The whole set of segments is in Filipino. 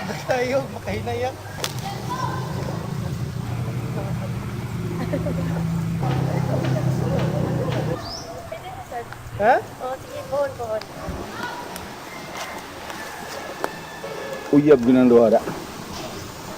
Tayo, makahinayak. Ha? Oo, sige, pohon. Uyab ginang ada.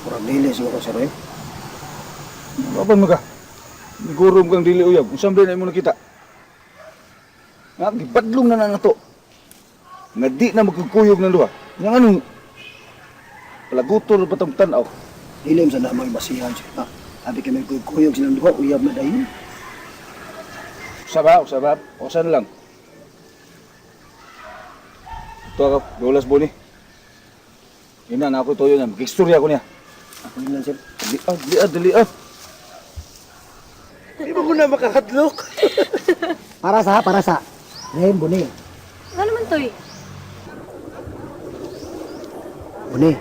Kurang dili siguro sir eh. Apa mo ka? Gurom kang dili uyab. Usam din ay mo nakita. Nga, gipadlong na nato. Nga di na magkukuyog ng duha. Yang ano, palagutol patang tanaw. Dili sa na may basihan sir. Ha? Abi kami kuyog silang duha, uyab na dayon. Usabab. Usan lang. Ito ako, dolas boni. Ina na ako toyo niya. Mag-istorya ko niya. Ako yun lang sir. Dali. Di ba ko na makahadlok? para sa. Ngayon, Buni. Ano naman to eh? Buni.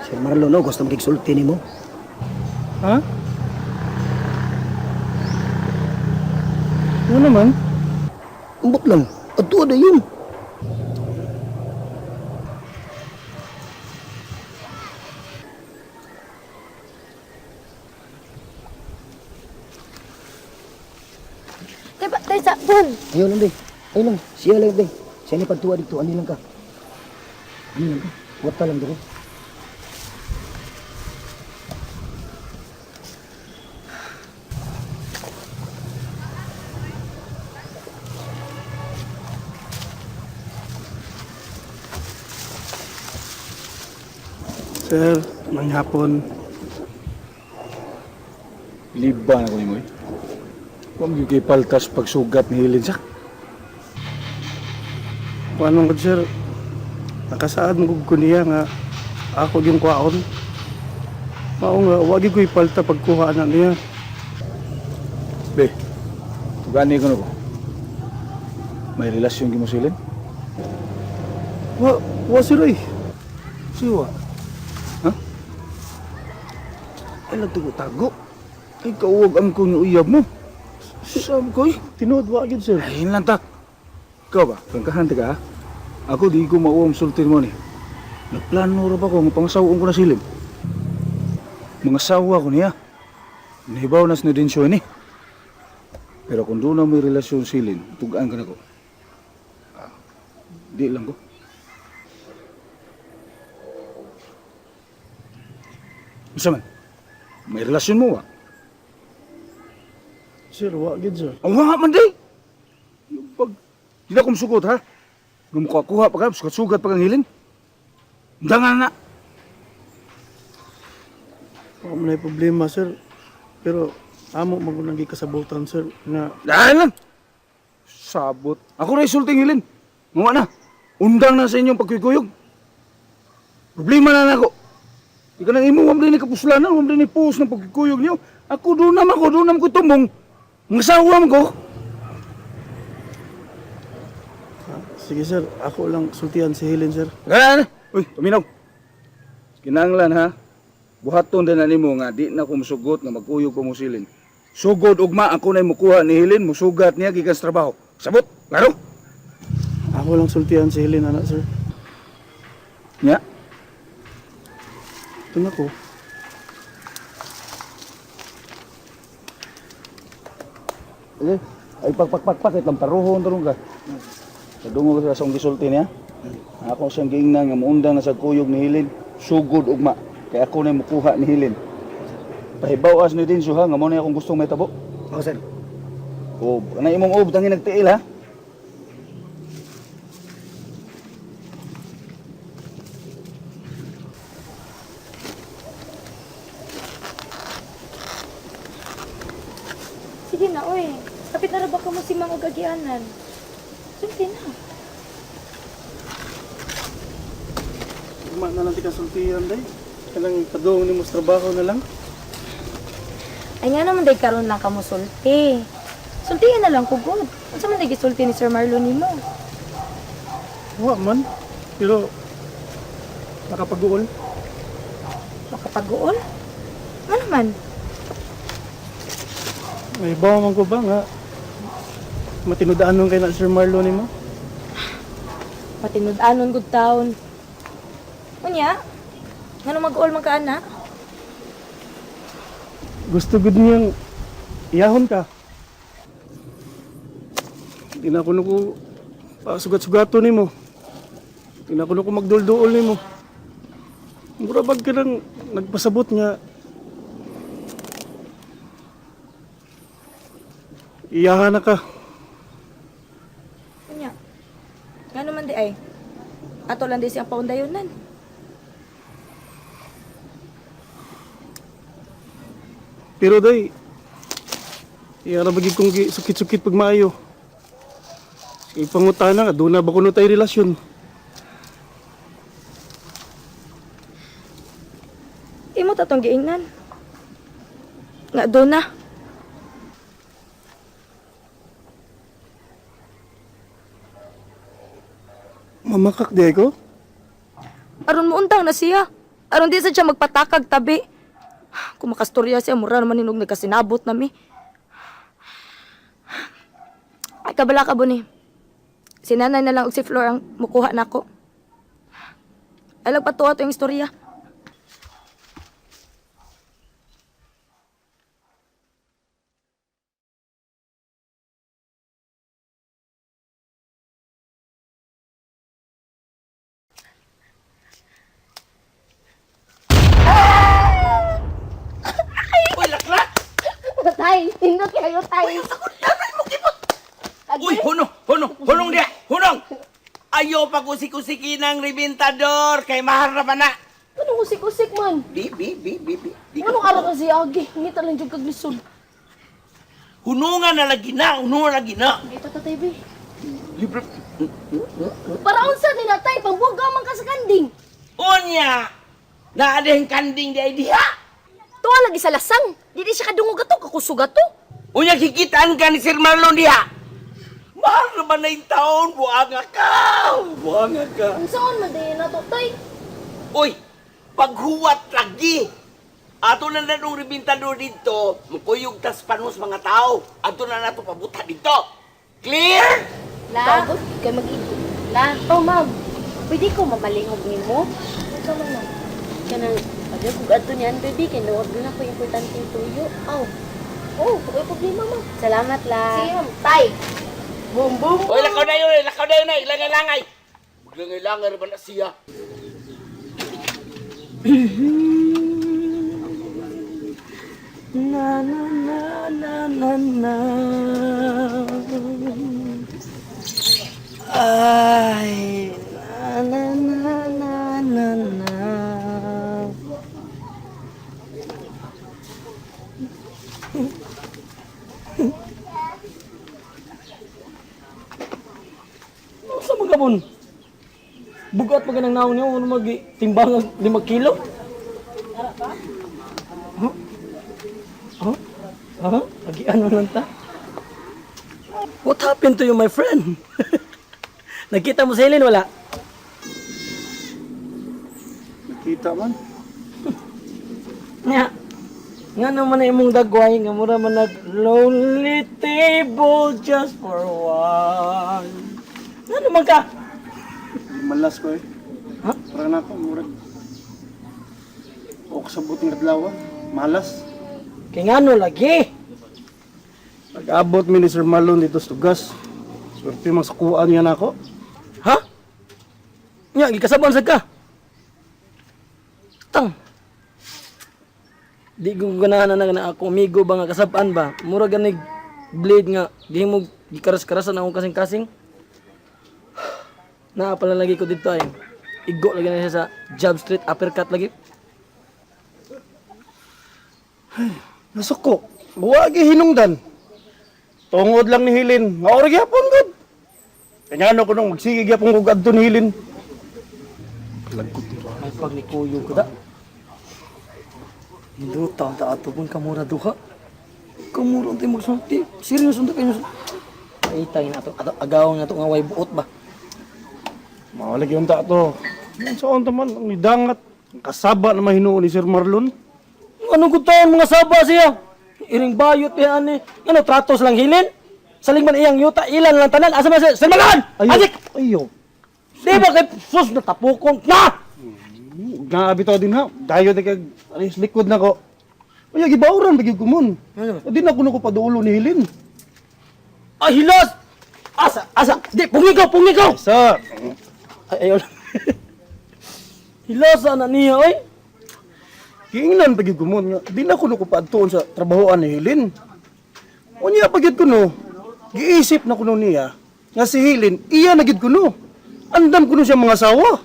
Sir Marlon, no, gusto magigsulti ni mo. Ha? Ano naman? Umbot lang. Ato na yun. Diba, tayo sa, doon. Ayun lang, day. Ayun lang. Siya lang, day. Siya ni pagtuwa dito. Ano lang ka? Wata lang dito. Sir, may hapon. Liba na ko ni mo eh. Kung yung paltas pagsugat ni Hilin siya. Paano ko, sir? Nakasaad mo ko niya nga ako yung kwaon. Mao nga, wagi ko ipalta pagkuha na niya. Be, gani ko na ko. May relasyon ki mo silin? Wa sir ay. Siwa. Ha? Ay, nagtugo-tago. Ay, kauwag ang kong uyab mo. Saan ko eh? Tinuod wa gid sir. Ay, lang tak. Ikaw ba? Kangkahan ka ha? Ako di ko mauwang sultin mo ni. Nagplano ra ba ko, mapangasawang ko na silim. Mga sawa ko niya. Nahibaw nas na din siya ni. Pero kung doon na may relasyon silin, tugaan ka na ko. Di lang ko. Bisa man? May relasyon mo ba? Sir, wa gid sir. Ang mga man day! Yung pag... Di na kong sugot ha? Nung makakuha pa ka, sugat-sugat pa kang hilin. Dangan na! Wa man ay problema sir. Pero amo magunang gikasabutan sir nga Dahil lang! Sabot. Ako na isulting hilin. Mga na. Undang na sa inyong pagkuyukuyog. Problema na ako. Ika nang imo, wam din ni kapuslanan, wam din ni puhos ng pagkuyukuyog niyo. Ako doon naman ko tumong. Mga sawa mo ko. sige sir, ako lang sultihan si Helen sir. Gana na. Uy, paminaw. Kinanglan ha. Buhaton din na nimo nga di na ko musugot nga magkuyog ko mo silin. Sugod ugma ako na mukuha ni Helen, musugat niya gikan sa trabaho. Sabot, klaro? Ako lang sultihan si Helen anak sir. Nya. Ito na ko. Eh, ay pagpakpak itang taruhon tarong ka. Kadungo ka sa asong gisulti niya. Ako siyang giingnan nga muundang na sa kuyog ni Helen, sugod ugma. Kaya ako na mukuha ni Helen. Pahibawas ni din ha, nga mo na akong gustong may tabo. Oo sir. O, na imong ob tangin nagtiil ha. Sige na, oy. Kapit na ba ka mo si Mang Ugagianan? Sulti na. Ugma na lang di ka sultihan day. Kanang kadung ni mo sa trabaho na lang. Ay nga naman day karon lang ka mo sulti. Sultihin na lang ko, good. Unsa man day gisulti ni Sir Marlon nimo? Wa man. Pero nakapag-uol. Makapag-uol? Ano man? May bawa man ko ba nga matinudaanon kay na Sir Marlon nimo? Patinud-anon gud taon. Unya, Ngano mag-all man ka, ana? Gusto gud niyang iyahon ka. Hindi na ko sugat-sugato nimo. Hindi na ko magdulduol nimo. Mura bag ka nang nagpasabot nga iyahan na ka. Kanya. Ngano man di ay? Ato lang di siyang paundayonan. Pero day, iya na bagig kong sukit-sukit pag maayo. Ipangutana nga, doon na ba kuno tayo relasyon? Imo tatong giingnan. Nga doon na. Mamakak di ko? Aron mo untang na siya. Aron di sa siya magpatakag tabi. Kung makastorya siya, mura naman ninog nagkasinabot nami. Ay, kabala ka bo ni. Si nanay na lang og si Flor ang mukuha nako. Ay, lagpatuwa to yung istorya. Tay, tindot kayo, tay. Uy, hunong dia, hunong! Ayaw pa kusik-kusiki ng rebintador, kay mahal na pa na. Anong usik-usik man? Bi. Anong araw ka si Agi? Hindi talang dyan kaglisod. Hunungan na lagi na, Ito ta, tay, be. Para unsa din na, tay, pangbugaw man ka sa kanding. Unya, naadeng kanding di ay diha. Tuwa lagi sa lasang. Di siya kadungog ato, kakusog ato. Unya, kikitaan ka ni Sir Marlon diha. Mahal na ba na yung taon? Buanga ka. Ang saan man din na to, tay? Uy, paghuwat lagi. Ato na na nung rebintador dito, mukuyog tas panos mga tao. Ato na nato pabuta dito. Clear? La, kay mag-ibig. La, oh, ma'am. Pwede ko mamalingog ni mo? Ito man, ma'am. Kanang, pagka kung ato niyan, baby, kinuwag na ako importante yung tuyo. Oh, may problema, ma'am. Salamat, la. Sige, ma'am. Tay. Boom, boom. Uy, lakaw na yun, ilangay-langay. Maglangay-langay rin ba na siya? Na na na na na na. Ay, na na na na na na. Sa mga bon, bugat pa ganang naon niyo, ano magtimbang 5 kilo? Ha? Lagi ano lang ta? What happened to you, my friend? Nakita mo si Helen, wala? Kita man. Nga. Nga naman na imong dagway, nga mura man lonely table just for one. Nga naman ka? Malas ko eh. Ha? Parang na ako, murag. O kasabot ng adlaw, malas. Kaya nga no, lagi. Pag-abot mi ni Sir Marlon dito sa tugas. Swerte mang sakuan niya na ako. Ha? Nga, gikasabuan sa ka. Tang. Di ko ganahan na ako amigo ba nga kasabaan ba? Mura ganig blade nga. Di mo gikaras-karasan akong kasing-kasing. Naapala lagi ko dito ay. Igo lagi na siya sa Job Street uppercut lagi. Nasuko. Buwagi hinungdan. Tungod lang ni Hilin. Maura gyapon gud. Kanya ano ko nung magsige gyapon kog adto ni Hilin. Ay pag ni Kuyo ko da. Hindi taon ta ato pun kamura duha. Kamura tayo magsulti. Serious unta kayo. Ay tayo na to. Agawang na to nga way buot ba. Mawala gyud ta to. Saan taman ang idangat kasaba na mahinuon ni Sir Marlon. Anong kutaon mga saba siya? Iring bayot yan ni. Ano tratos lang Hilin? Saling man iyang yuta ilan lang tanan. Asa man siya? Salmagan! Asik! Ayo. Di ba kay sus na tapukon? Na! naabitaw din ha. Dayo na kag alis likod na ko. Unya gibawran bagi kumon. Di na kuno ko paduulo ni Hilin. Ay, hilos! Asa! Di, pungi ko! Sa Ay, ayaw lang. Hilos na niya, oy! kiingnan bagi kumon nga di na kuno ko paadtuon sa trabahoan ni Hilin. Unya pagid kuno. Giisip na kuno niya nga si Hilin iya na gid kuno. Andam kuno siya mga asawa.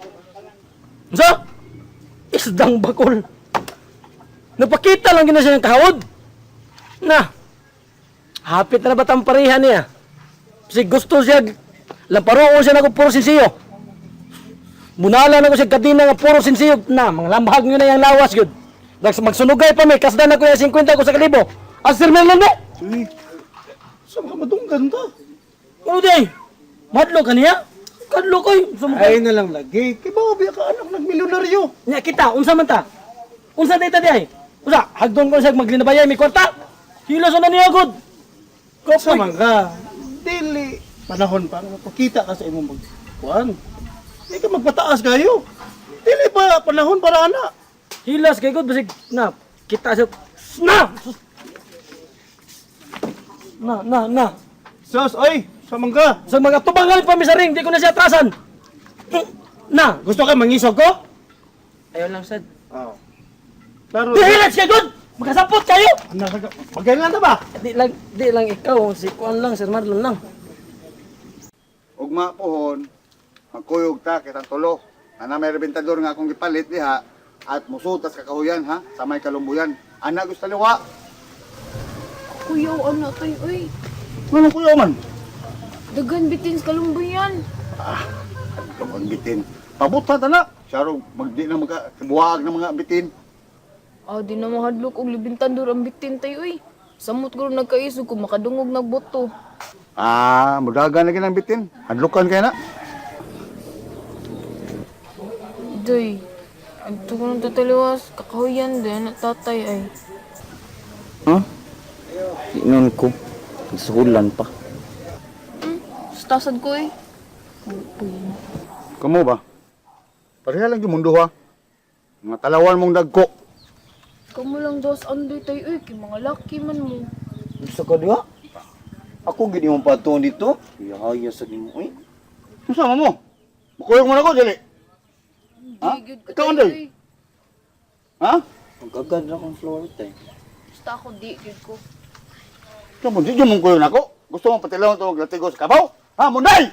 Sa? Isdang bakol. Napakita lang gina siya ng kahod. Na. Hapit na ba tang pareha niya? Kasi gusto siya, lamparoon siya na ko puro sinsiyo. Munala na ko siya kadina nga puro sinsiyo. Na, mga lambahag nyo na yung lawas yun. Magsunugay pa may, kasdan na ko yung 50 ko sa kalibo. Asir meron na. Uy, saan ka madunggan ta? Uday, madlo ka niya? Kadlo ko yung Ay na lang lagi. Kay bawa ka anak nagmilyonaryo. Nya kita, unsa man ta? Unsa data di ay? Unsa, hagdon ko siya maglinabaya may kwarta? Hilos na niya gud. Sa man ka. Dili. Panahon para mapakita ka sa imong magkuhan. Hindi ka magpataas kayo. Dili pa panahon para ana. Hilas kay gud basig na kita sa na. Sos, ay, sa man ka. Sa mga tubangal pa mi sa ring, di ko na siya atrasan. Na, Gusto ka mangisog ko? ayaw lang sad. Oo. Klaro. Di hilas kay gud. Magkasapot kayo. Pagkailan na ba? Di lang ikaw si kuan lang Sir Marlon lang. Ugma pohon, magkuyog ta kitang tulo. Ana may rebentador nga akong gipalit diha at musutas ka kahuyan ha sa may kalumbuyan. Ana gusto liwa. Kuya, ano tayo, uy. Ano kuya man? Dagan bitin sa kalumbayan. Kapag bitin. Pabuta ta na. Saro magdi na buwaag ng mga bitin. Di na mahadlok og libintan dur ang bitin tayo, uy. Samot ko rin nagkaisog ko, makadungog nagboto. Mudagan lagi ng bitin. Hadlukan kaya na. Day, ito ko nang tataliwas, kakahuyan din at tatay ay. Inon ko. Suhulan pa. Stasad ko eh. Kamu ba? Pareha lang yung mundo ha. Mga talawan mong dagko. Kamu lang dos andoy tayo, uy. Kay mga laki man mo. Gusto ka diha? Ako gini mong patuon dito. Ihaya sa nimo oy. Ano sama mo? Makuyog mo na ko, dali. Ha? Di, good ka Ikaw, tayo, Andoy? uy. Ha? Magagad na kong floor tay. Basta ako, di, good ko. Kamu, di mong kuyog na ko. Gusto mong patilaw ito maglatigos sa kabaw? Ha, Munday!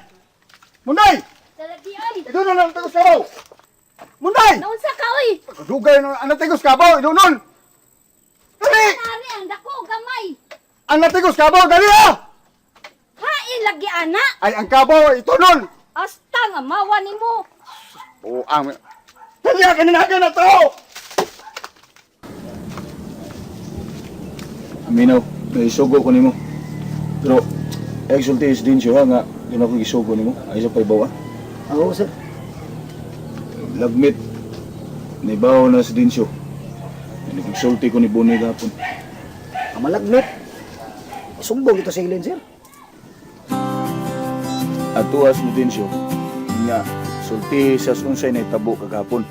Munday! Talabi ay! Ito na lang tigos kabaw! Munday! Naunsa ka, uy! Dugay na ang natigos kabaw, inunon! Dali! Nari, ang dako, gamay! Ang natigos kabaw, dali ah! Hain lagi, ana! Ay, ang kabaw, itunon! Asta nga, mawa ni mo! Oo, ang... Dali ah, kaninagan na to! Aminaw, naisugo ko nimo. Pero, exultis din siya nga, yun ako isugo nimo. Ay sa paibaw ah. Oo, sir. Lagmit. Naibaw na si Dinsyo. Nagsulti ko ni Bonnie gapon. Kamalagmit. Sumbong ito sa ilin, sir. At tuwas mo Dinsyo, nga, sulti sa sunsay na itabo kagapon.